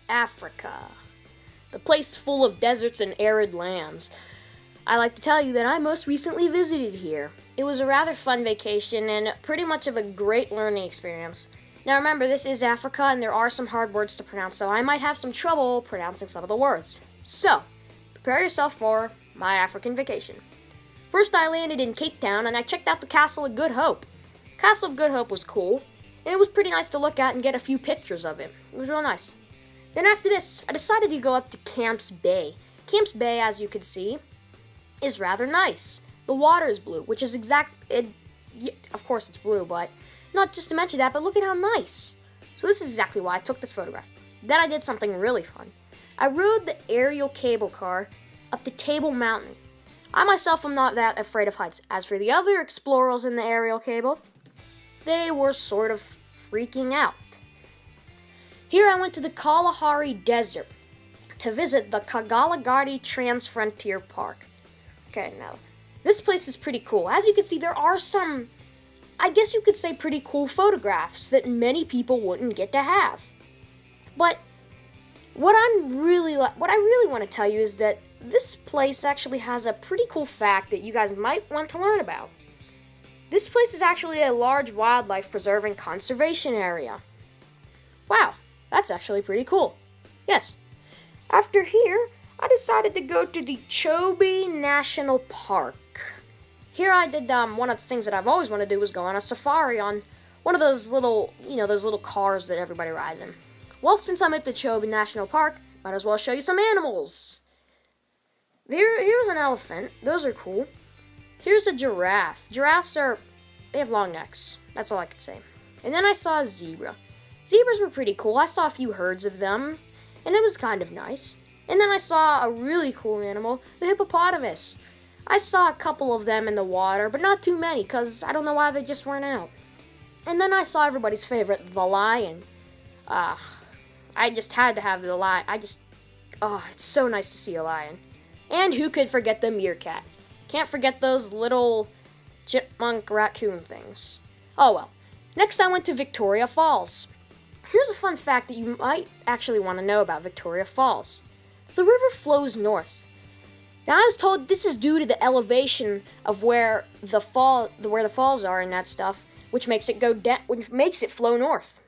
Africa, the place full of deserts and arid lands. I like to tell you that I most recently visited here. It was a rather fun vacation and pretty much of a great learning experience. Now remember, this is Africa and there are some hard words to pronounce, so I might have some trouble pronouncing some of the words. So, prepare yourself for my African vacation. First, I landed in Cape Town and I checked out the Castle of Good Hope. Castle of Good Hope was cool, and it was pretty nice to look at and get a few pictures of it. It was real nice. Then after this, I decided to go up to Camps Bay. Camps Bay, as you can see, is rather nice. The water is blue, which is of course it's blue, but not just to mention that, but look at how nice. So this is exactly why I took this photograph. Then I did something really fun. I rode the aerial cable car up to Table Mountain. I myself am not that afraid of heights. As for the other explorers in the aerial cable, they were sort of freaking out. Here I went to the Kalahari Desert to visit the Kagalagadi Trans-Frontier Park. Okay, now, this place is pretty cool. As you can see, there are some, I guess you could say, pretty cool photographs that many people wouldn't get to have. But what I really want to tell you is that this place actually has a pretty cool fact that you guys might want to learn about. This place is actually a large wildlife preserve and conservation area. Wow, that's actually pretty cool. Yes. After here, I decided to go to the Chobe National Park. Here I did one of the things that I've always wanted to do was go on a safari on one of those little, those little cars that everybody rides in. Well, since I'm at the Chobe National Park, might as well show you some animals. Here's an elephant. Those are cool. Here's a giraffe. They have long necks. That's all I can say. And then I saw a zebra. Zebras were pretty cool. I saw a few herds of them, and it was kind of nice. And then I saw a really cool animal, the hippopotamus. I saw a couple of them in the water, but not too many, because I don't know why they just weren't out. And then I saw everybody's favorite, the lion. I just had to have the lion. It's so nice to see a lion. And who could forget the meerkat? Can't forget those little chipmunk raccoon things. Oh well. Next I went to Victoria Falls. Here's a fun fact that you might actually want to know about Victoria Falls. The river flows north. Now I was told this is due to the elevation of where the falls are and that stuff, which makes it flow north.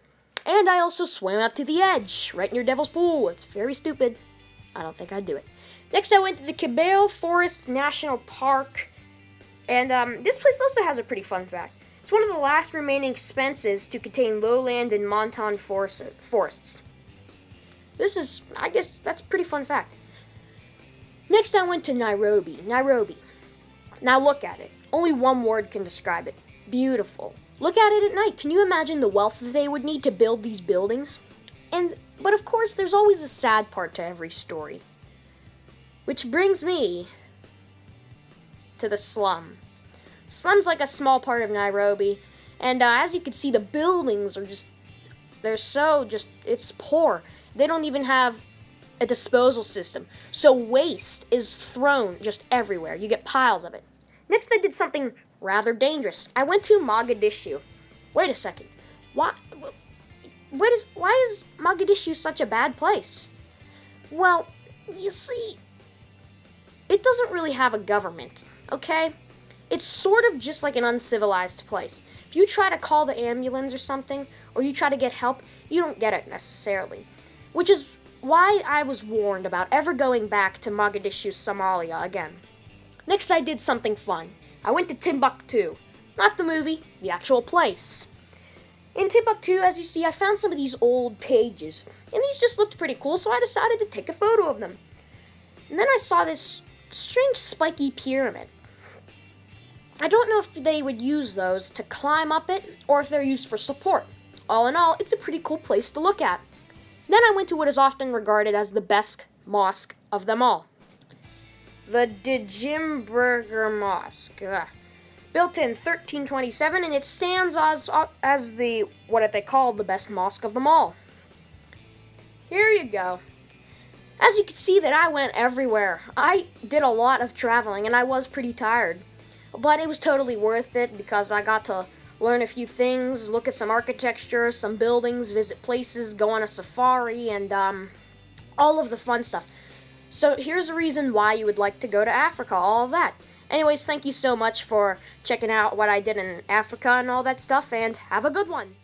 And I also swam up to the edge, right near Devil's Pool. It's very stupid. I don't think I'd do it. Next, I went to the Kibale Forest National Park, and this place also has a pretty fun fact. It's one of the last remaining expanses to contain lowland and montane forests. I guess that's a pretty fun fact. Next, I went to Nairobi. Now look at it. Only one word can describe it. Beautiful. Look at it at night. Can you imagine the wealth that they would need to build these buildings? But of course, there's always a sad part to every story. Which brings me to the slum. Slum's like a small part of Nairobi, and as you can see, the buildings are it's poor. They don't even have a disposal system, so waste is thrown just everywhere. You get piles of it. Next, I did something rather dangerous. I went to Mogadishu. Wait a second. Why is Mogadishu such a bad place? Well, you see, it doesn't really have a government, okay? It's sort of just like an uncivilized place. If you try to call the ambulance or something, or you try to get help, you don't get it necessarily. Which is why I was warned about ever going back to Mogadishu, Somalia again. Next, I did something fun. I went to Timbuktu. Not the movie, the actual place. In Timbuktu, as you see, I found some of these old pages, and these just looked pretty cool, so I decided to take a photo of them. And then I saw this strange spiky pyramid. I don't know if they would use those to climb up it, or if they're used for support. All in all, it's a pretty cool place to look at. Then I went to what is often regarded as the best mosque of them all. The Djimburger Mosque. Built in 1327, and it stands as what they call the best mosque of them all. Here you go. As you can see that I went everywhere. I did a lot of traveling, and I was pretty tired. But it was totally worth it because I got to learn a few things, look at some architecture, some buildings, visit places, go on a safari, and all of the fun stuff. So here's a reason why you would like to go to Africa, all of that. Anyways, thank you so much for checking out what I did in Africa and all that stuff, and have a good one.